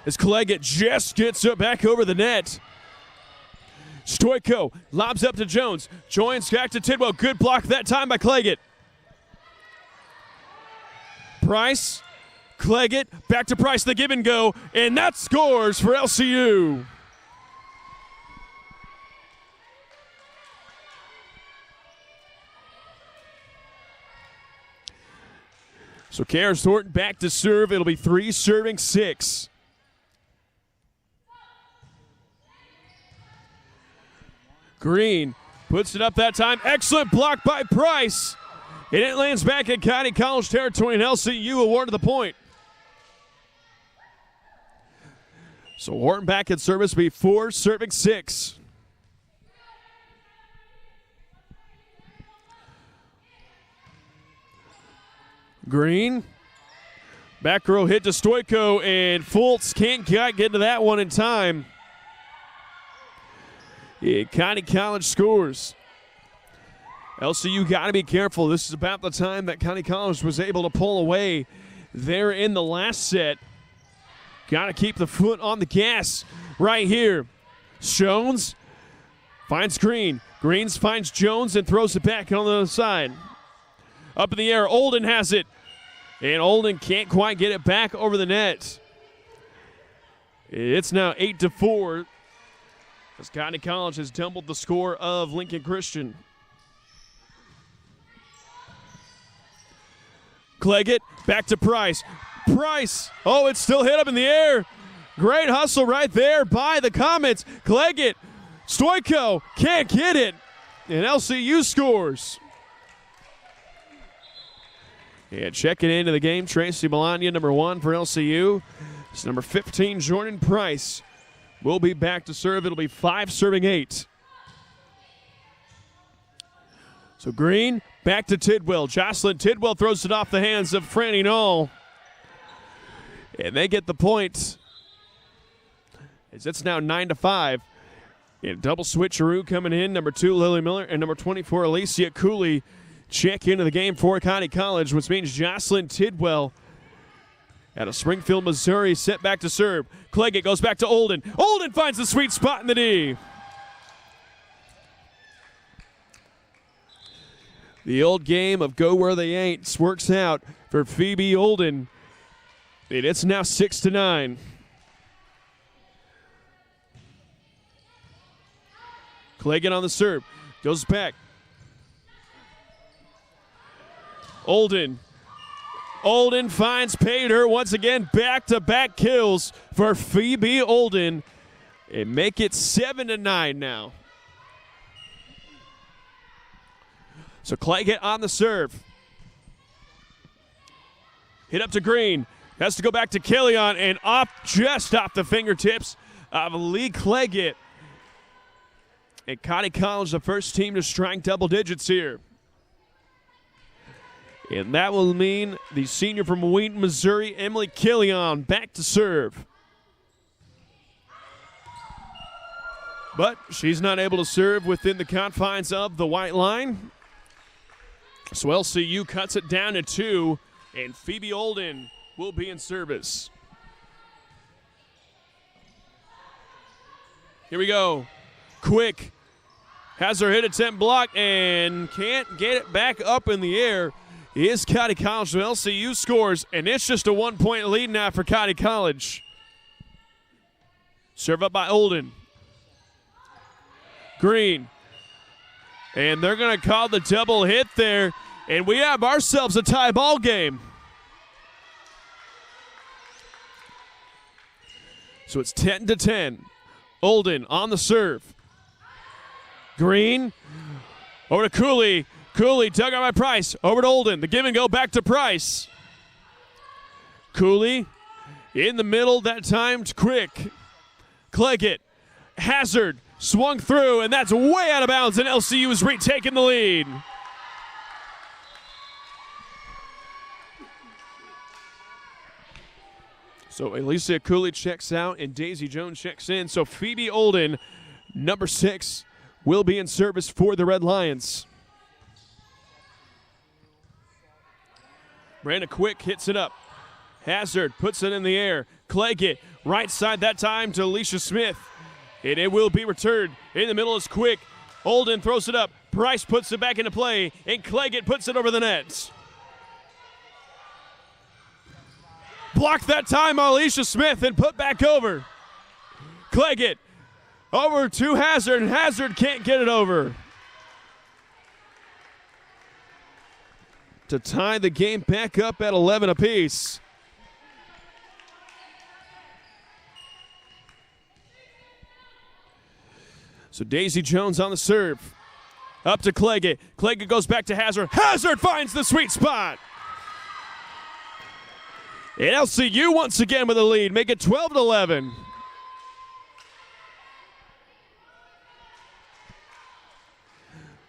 As Cleggett just gets it back over the net. Stoyko lobs up to Jones. Joins back to Tidwell. Good block that time by Cleggett. Price, Cleggett, back to Price, the give and go, and that scores for LCU. So Karis Horton back to serve. It'll be 3-6. Green puts it up that time. Excellent block by Price. And it lands back in Connie College territory, and LCU awarded the point. So Horton back in service, be 4-6. Green. Back row hit to Stoyko, and Fultz can't get into that one in time. Yeah, Connie College scores. LCU got to be careful. This is about the time that Connie College was able to pull away there in the last set. Got to keep the foot on the gas right here. Jones finds Green. Green finds Jones and throws it back on the other side. Up in the air, Olden has it. And Olden can't quite get it back over the net. It's now 8-4 as Connie College has doubled the score of Lincoln Christian. Cleggett back to Price. Price. Oh, it's still hit up in the air. Great hustle right there by the Comets. Cleggett. Stoico can't get it. And LCU scores. And checking into the game, Tracy Melania, number 1 for LCU. It's number 15, Jordan Price. Will be back to serve. It'll be 5 serving 8. So Green back to Tidwell. Jocelyn Tidwell throws it off the hands of Franny Knoll. And they get the point. As it's now 9-5. And double switcheroo coming in. Number 2, Lily Miller, and number 24, Alicia Cooley check into the game for County College, which means Jocelyn Tidwell out of Springfield, Missouri, set back to serve. Cleggett goes back to Olden. Olden finds the sweet spot in the D. The old game of go where they ain't works out for Phoebe Olden. And it's now 6-9. Cleggett on the serve. Goes back. Olden. Olden finds Pater once again. Back-to-back kills for Phoebe Olden. And make it 7-9 now. So Cleggett on the serve. Hit up to Green. Has to go back to Killian and just off the fingertips of Lee Cleggett. And County College, the first team to strike double digits here. And that will mean the senior from Wheaton, Missouri, Emily Killian, back to serve. But she's not able to serve within the confines of the white line. So LCU cuts it down to 2, and Phoebe Olden will be in service. Here we go. Quick. Has her hit attempt blocked and can't get it back up in the air. Is County College. So LCU scores, and it's just a 1-point lead now for County College. Serve up by Olden. Green. And they're going to call the double hit there, and we have ourselves a tie ball game. So it's 10-10. Olden on the serve. Green. Over to Cooley. Cooley dug out by Price. Over to Olden. The give and go back to Price. Cooley in the middle that time. Quick. Cleggett. Hazard. Swung through, and that's way out of bounds, and LCU is retaking the lead. So Alicia Cooley checks out, and Daisy Jones checks in. So Phoebe Olden, number 6, will be in service for the Red Lions. Brandon Quick hits it up. Hazard puts it in the air. Cleggett, right side that time to Alicia Smith. And it will be returned. In the middle is Quick. Olden throws it up. Price puts it back into play, and Cleggett puts it over the net. Blocked that time by Alicia Smith and put back over. Cleggett over to Hazard, and Hazard can't get it over. To tie the game back up at 11 apiece. So Daisy Jones on the serve. Up to Cleggett. Cleggett goes back to Hazard. Hazard finds the sweet spot. And LCU once again with a lead. Make it 12-11.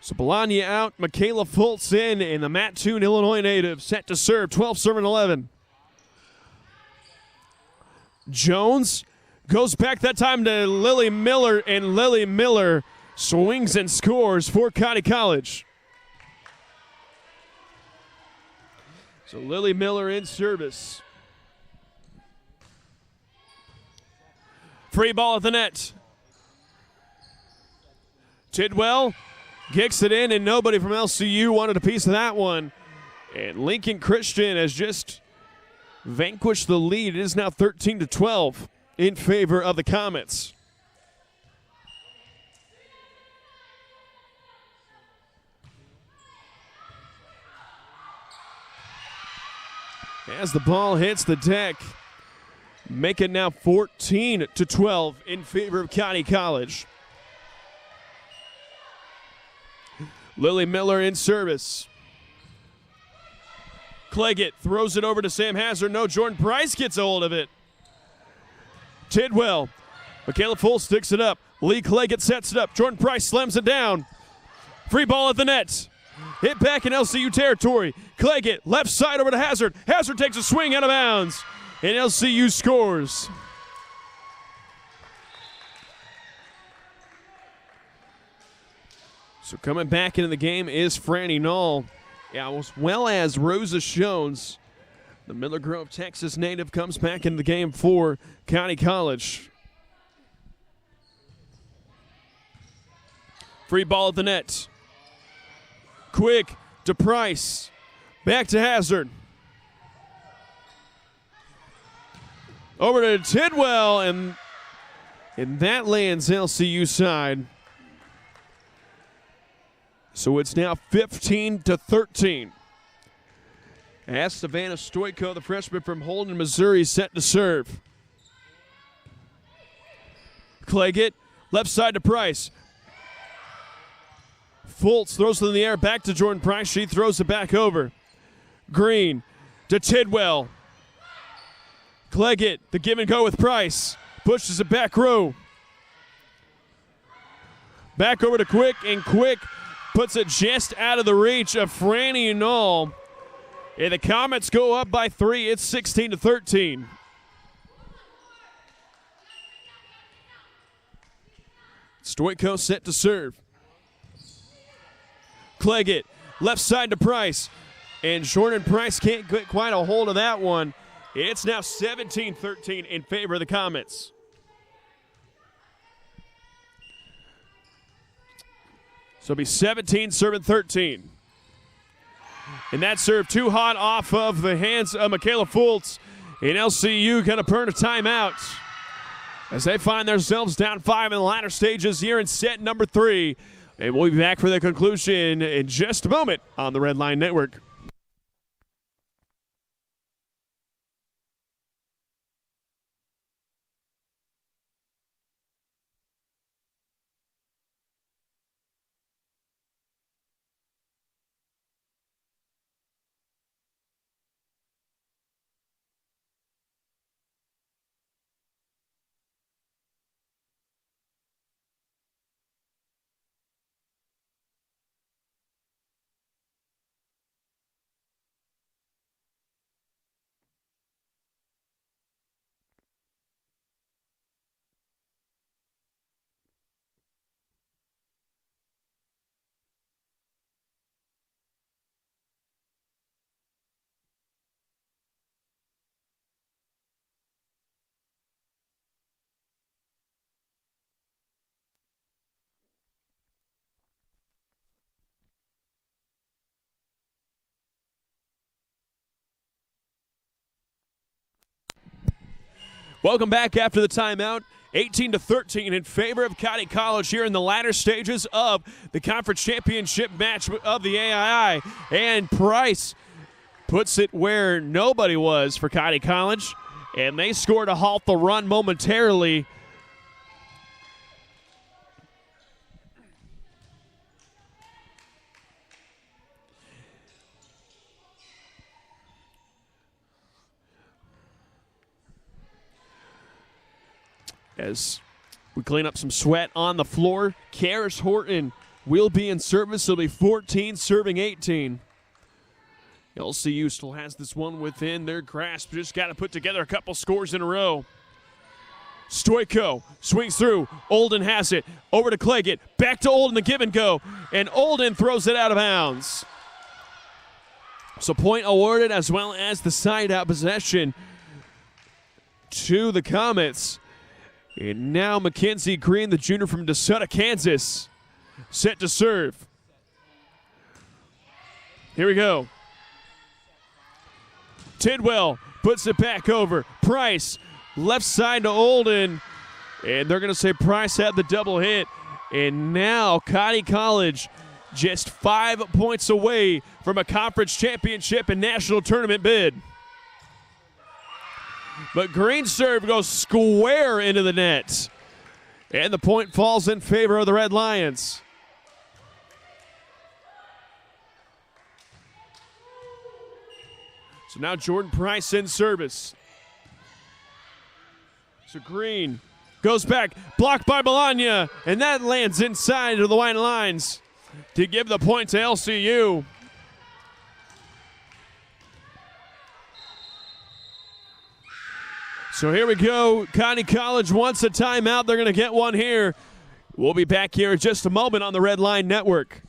So Bologna out. Michaela Fultz in. And the Mattoon, Illinois native set to serve. 12-11. Jones goes back that time to Lily Miller, and Lily Miller swings and scores for County College. So Lily Miller in service. Free ball at the net. Tidwell kicks it in, and nobody from LCU wanted a piece of that one. And Lincoln Christian has just vanquished the lead. It is now 13-12. In favor of the Comets. as the ball hits the deck. Make it now 14-12 in favor of County College. Lily Miller in service. Claggett throws it over to Sam Hazard. No, Jordan Price gets a hold of it. Tidwell. Michaela Full sticks it up. Lee Claggett sets it up. Jordan Price slams it down. Free ball at the net. Hit back in LCU territory. Claggett left side over to Hazard. Hazard takes a swing out of bounds. And LCU scores. So coming back into the game is Franny Knoll, as well as Rosa Shones. The Miller Grove, Texas native comes back into the game for County College. Free ball at the net. Quick to Price. Back to Hazard. Over to Tidwell, and that lands LCU side. So it's now 15-13. As Savannah Stoyko, the freshman from Holden, Missouri, set to serve. Claggett, left side to Price. Fultz throws it in the air, back to Jordan Price. She throws it back over. Green to Tidwell. Claggett, the give and go with Price. Pushes it back row. Back over to Quick, and Quick puts it just out of the reach of Franny Knoll. And the Comets go up by 3. It's 16-13. Stoyko set to serve. Claggett, left side to Price. And Jordan Price can't get quite a hold of that one. It's now 17-13 in favor of the Comets. So it'll be 17 serving 13. And that serve too hot off of the hands of Michaela Fultz. And LCU going to burn a timeout as they find themselves down 5 in the latter stages here in set number 3. And we'll be back for the conclusion in just a moment on the Red Line Network. Welcome back after the timeout. 18-13 in favor of County College here in the latter stages of the conference championship match of the A.I.I. And Price puts it where nobody was for County College, and they score to halt the run momentarily. As we clean up some sweat on the floor, Karis Horton will be in service. It'll be 14 serving 18. LCU still has this one within their grasp. Just got to put together a couple scores in a row. Stoyko swings through. Olden has it. Over to Claggett. Back to Olden, the give and go. And Olden throws it out of bounds. So point awarded as well as the side out possession to the Comets. And now Mackenzie Green, the junior from DeSoto, Kansas, set to serve. Here we go. Tidwell puts it back over. Price, left side to Olden. And they're going to say Price had the double hit. And now County College just 5 points away from a conference championship and national tournament bid. But Green's serve goes square into the net. And the point falls in favor of the Red Lions. So now Jordan Price in service. So Green goes back, blocked by Bologna, and that lands inside of the white lines to give the point to LCU. So here we go. Kearney College wants a timeout. They're going to get one here. We'll be back here in just a moment on the Red Line Network.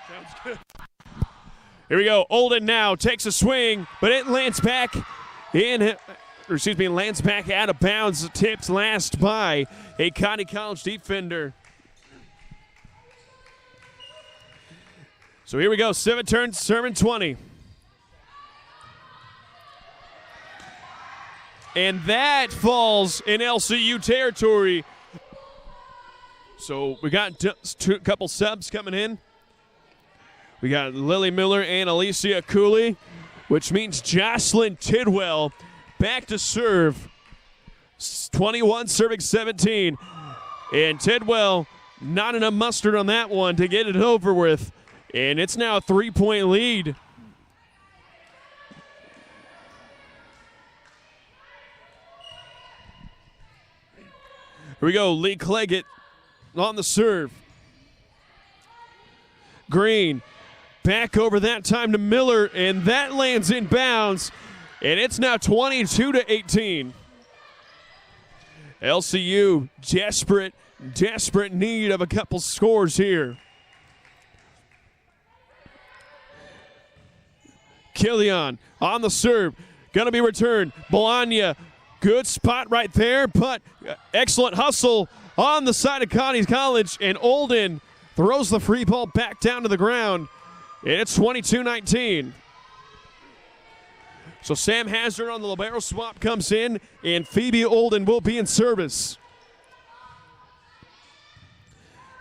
Sounds good. Here we go. Olden now takes a swing, but it lands back lands back out of bounds. Tipped last by a Kearney College defender. So here we go. 7 turns, serving 20. And that falls in LCU territory. So we got a couple subs coming in. We got Lily Miller and Alicia Cooley, which means Jocelyn Tidwell back to serve. 21 serving 17. And Tidwell not enough mustard on that one to get it over with. And it's now a 3-point lead. Here we go. Lee Cleggett on the serve. Green back over that time to Miller, and that lands in bounds, and it's now 22-18. LCU desperate need of a couple scores here. Killian on the serve, gonna be returned. Bologna, good spot right there, but excellent hustle on the side of Kearney College, and Olden throws the free ball back down to the ground, and it's 22-19. So Sam Hazard on the libero swap comes in, and Phoebe Olden will be in service.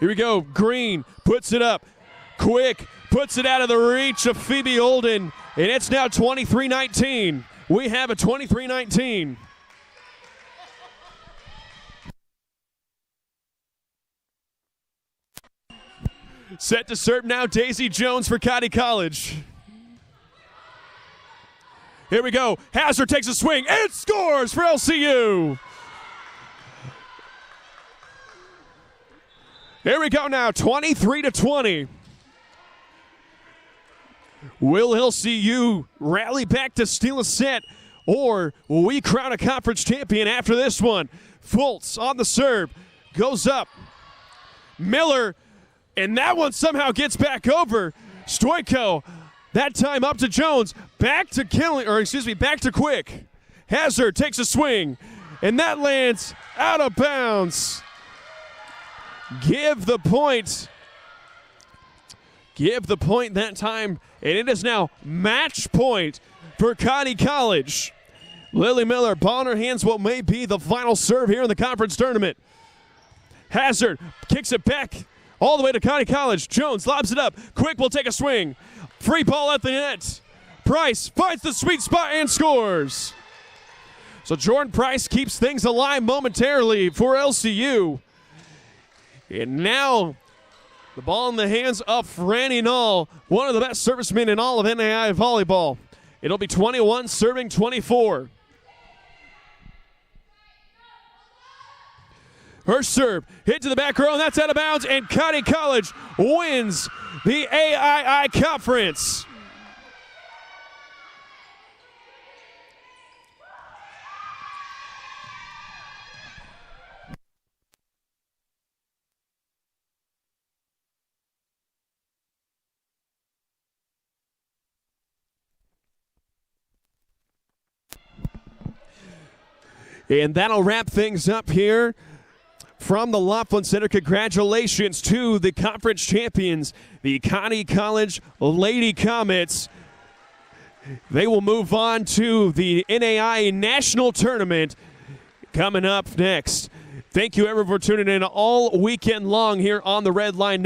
Here we go. Green puts it up. Quick puts it out of the reach of Phoebe Olden, and it's now 23-19. We have a 23-19. Set to serve now, Daisy Jones for Kearney College. Here we go. Hazard takes a swing and scores for LCU. Here we go now, 23-20. Will LCU rally back to steal a set, or will we crown a conference champion after this one? Fultz on the serve, goes up. Miller, and that one somehow gets back over. Stoico, that time up to Jones, back to Quick. Hazard takes a swing, and that lands out of bounds. Give the point that time, and it is now match point for Kearney College. Lily Miller, ball in her hands, what may be the final serve here in the conference tournament. Hazard kicks it back all the way to Kearney College. Jones lobs it up. Quick will take a swing. Free ball at the net. Price finds the sweet spot and scores. So Jordan Price keeps things alive momentarily for LCU. And now The ball in the hands of Franny Null, one of the best servicemen in all of A.I.I volleyball. It'll be 21 serving 24. Her serve hit to the back row, and that's out of bounds, and County College wins the A.I.I conference. And that'll wrap things up here from the Laughlin Center. Congratulations to the conference champions, the County College Lady Comets. They will move on to the NAI National Tournament coming up next. Thank you, everyone, for tuning in all weekend long here on the Red Line.